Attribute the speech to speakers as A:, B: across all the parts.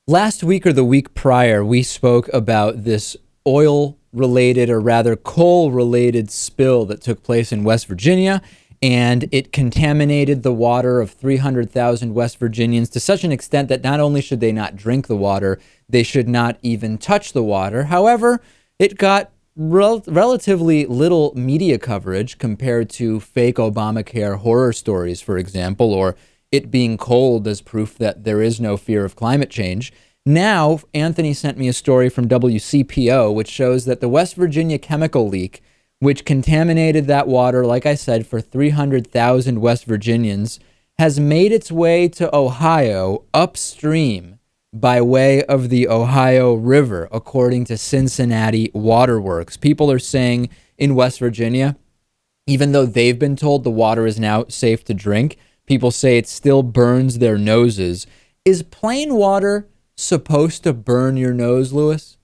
A: Last week or the week prior, we spoke about this oil related, or rather coal related spill that took place in West Virginia, and it contaminated the water of 300,000 West Virginians to such an extent that not only should they not drink the water, they should not even touch the water. However, it got relatively little media coverage compared to fake Obamacare horror stories, for example, or it being cold as proof that there is no fear of climate change. Now, Anthony sent me a story from WCPO, which shows that the West Virginia chemical leak, which contaminated that water, like I said, for 300,000 West Virginians, has made its way to Ohio upstream by way of the Ohio River, according to Cincinnati Waterworks. People are saying in West Virginia, even though they've been told the water is now safe to drink, people say it still burns their noses. Is plain water supposed to burn your nose, Lewis?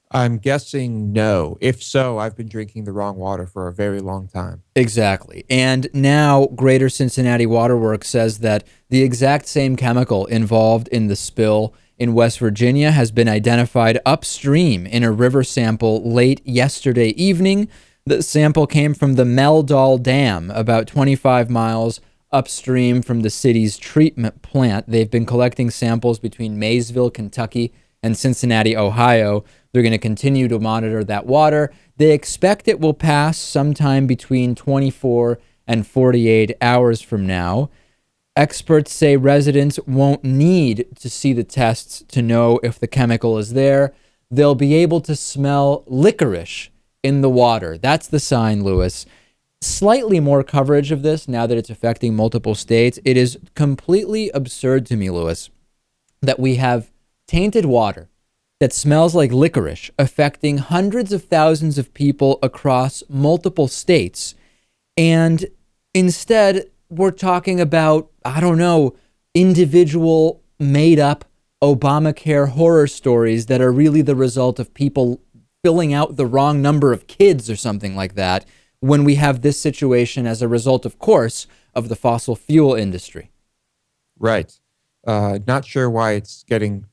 B: I'm guessing no. If so, I've been drinking the wrong water for a very long time.
A: Exactly. And now Greater Cincinnati Waterworks says that the exact same chemical involved in the spill in West Virginia has been identified upstream in a river sample late yesterday evening. The sample came from the Meldal Dam, about 25 miles upstream from the city's treatment plant. They've been collecting samples between Maysville, Kentucky, and Cincinnati, Ohio. They're going to continue to monitor that water. They expect it will pass sometime between 24 and 48 hours from now. Experts say residents won't need to see the tests to know if the chemical is there. They'll be able to smell licorice in the water. That's the sign, Lewis. Slightly more coverage of this now that it's affecting multiple states. It is completely absurd to me, Lewis, that we have tainted water that smells like licorice affecting hundreds of thousands of people across multiple states. And instead, we're talking about, I don't know, individual made up Obamacare horror stories that are really the result of people filling out the wrong number of kids or something like that, when we have this situation as a result, of course, of the fossil fuel industry.
B: Right. Not sure why it's getting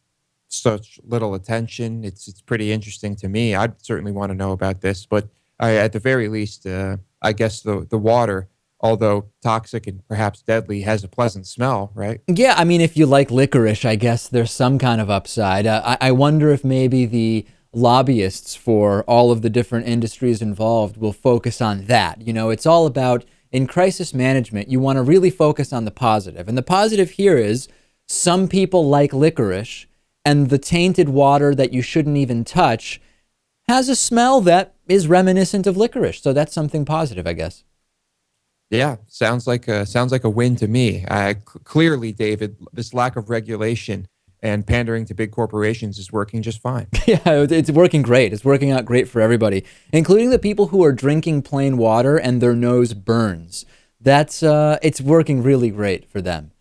B: such little attention. It's pretty interesting to me. I'd certainly want to know about this, but at the very least, I guess the water, although toxic and perhaps deadly, has a pleasant smell, right?
A: Yeah, I mean, if you like licorice, I guess there's some kind of upside. I wonder if maybe the lobbyists for all of the different industries involved will focus on that. You know, it's all about, in crisis management, you want to really focus on the positive. And the positive here is some people like licorice, and the tainted water that you shouldn't even touch has a smell that is reminiscent of licorice. So that's something positive, I guess.
B: Yeah, sounds like a win to me. Clearly, David, this lack of regulation and pandering to big corporations is working just fine.
A: Yeah, it's working great. It's working out great for everybody, including the people who are drinking plain water and their nose burns. That's it's working really great for them.